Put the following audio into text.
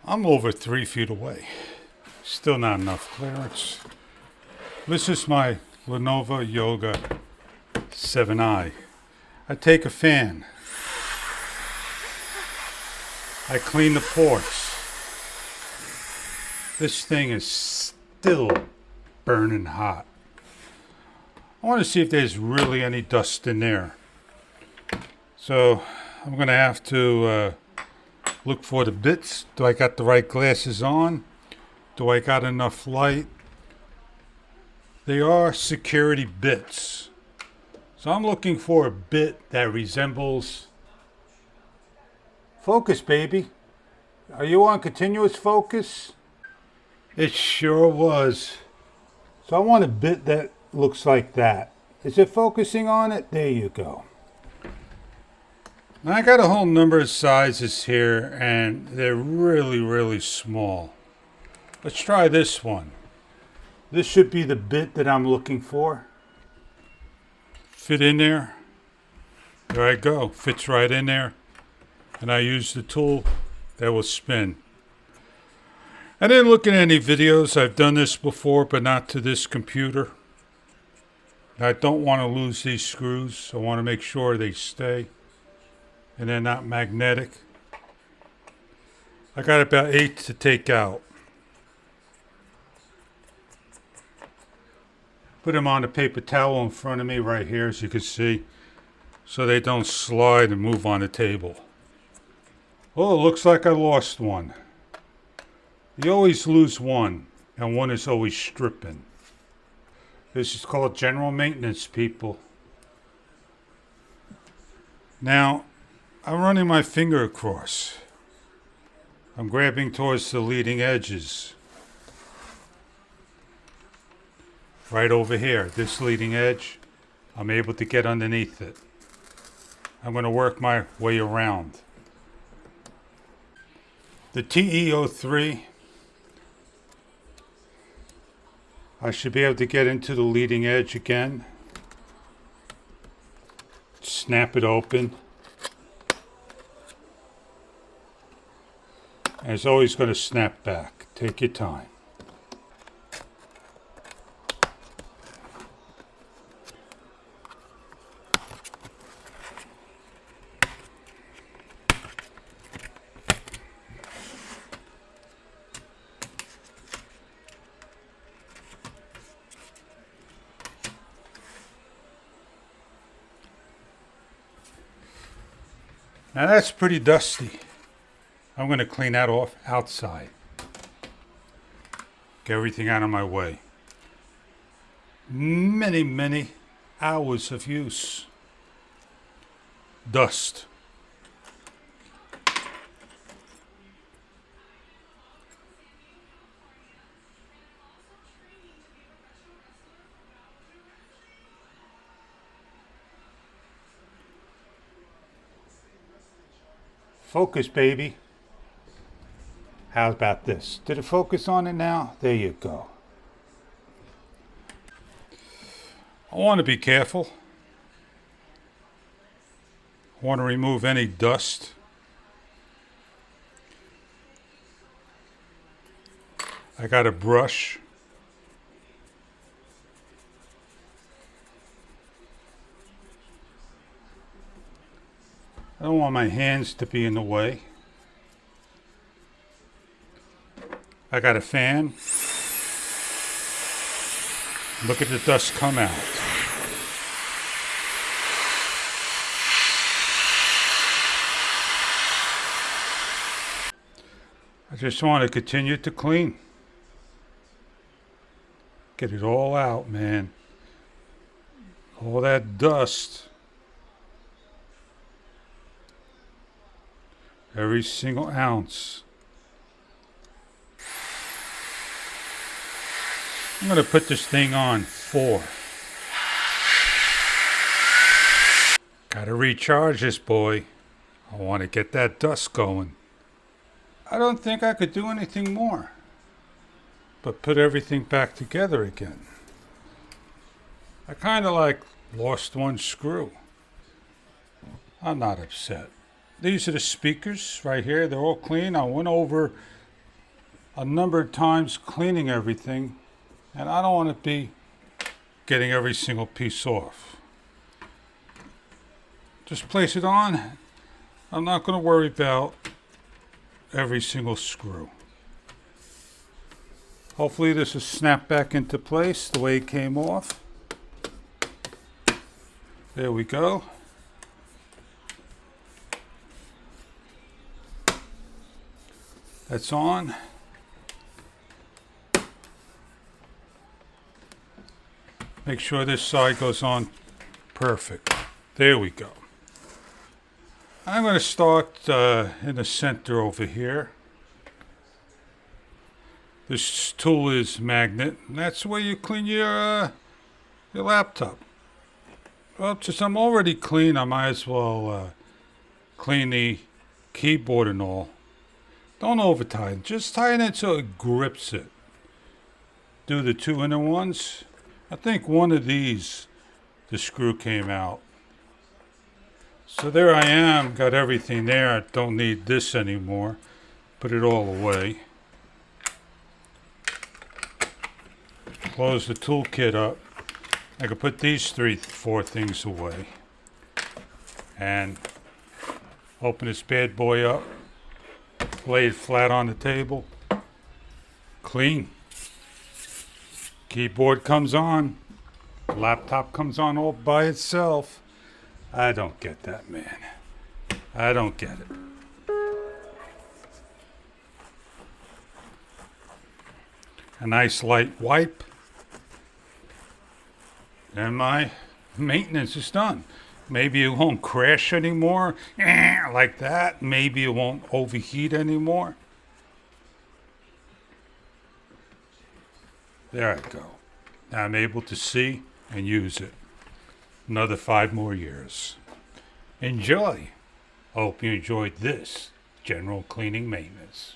I'm over 3 feet away. Still not enough clearance. This is my Lenovo Yoga 7i. I take a fan. I clean the ports. This thing is still burning hot. I want to see if there's really any dust in there. So I'm going to have to look for the bits. Do I got the right glasses on? Do I got enough light? They are security bits. So I'm looking for a bit that resembles... Focus, baby. Are you on continuous focus? It sure was. So I want a bit that looks like that. Is it focusing on it? There you go. Now I got a whole number of sizes here, and they're really, really small. Let's try this one. This should be the bit that I'm looking for. Fit in there. There I go. Fits right in there. And I use the tool that will spin. I didn't look at any videos. I've done this before, but not to this computer. I don't want to lose these screws. I want to make sure they stay and they're not magnetic. I got about 8 to take out. Put them on a paper towel in front of me right here, as you can see, so they don't slide and move on the table. Oh, it looks like I lost one. You always lose one, and one is always stripping. This is called general maintenance, people. Now, I'm running my finger across. I'm grabbing towards the leading edges. Right over here, this leading edge, I'm able to get underneath it. I'm going to work my way around. The TE03, I should be able to get into the leading edge again. Snap it open. And it's always going to snap back. Take your time. Now that's pretty dusty. I'm going to clean that off outside. Get everything out of my way. Many, many hours of use. Dust. Focus, baby. How about this? Did it focus on it now? There you go. I want to be careful. I want to remove any dust. I got a brush. I don't want my hands to be in the way. I got a fan. Look at the dust come out. I just want to continue to clean. Get it all out, man. All that dust. Every single ounce. I'm going to put this thing on 4. Gotta recharge this boy. I want to get that dust going. I don't think I could do anything more but put everything back together again. I kind of like lost one screw. I'm not upset. These are the speakers right here. They're all clean. I went over a number of times cleaning everything, and I don't want to be getting every single piece off. Just place it on. I'm not going to worry about every single screw. Hopefully this will snap back into place the way it came off. There we go. That's on. Make sure this side goes on perfect. There we go. I'm going to start in the center over here. This tool is magnet, and that's where you clean your laptop. Well, since I'm already clean, I might as well clean the keyboard and all. Don't over tighten, just tighten it so it grips it. Do the two inner ones. I think one of these, the screw came out. So there I am, got everything there. I don't need this anymore. Put it all away. Close the toolkit up. I can put these 4 things away. And open this bad boy up. Lay it flat on the table. Clean. Keyboard comes on. Laptop comes on all by itself. I don't get that, man. I don't get it. A nice light wipe. And my maintenance is done. Maybe it won't crash anymore, like that. Maybe it won't overheat anymore. There I go. Now I'm able to see and use it. Another 5 more years. Enjoy. Hope you enjoyed this general cleaning maintenance.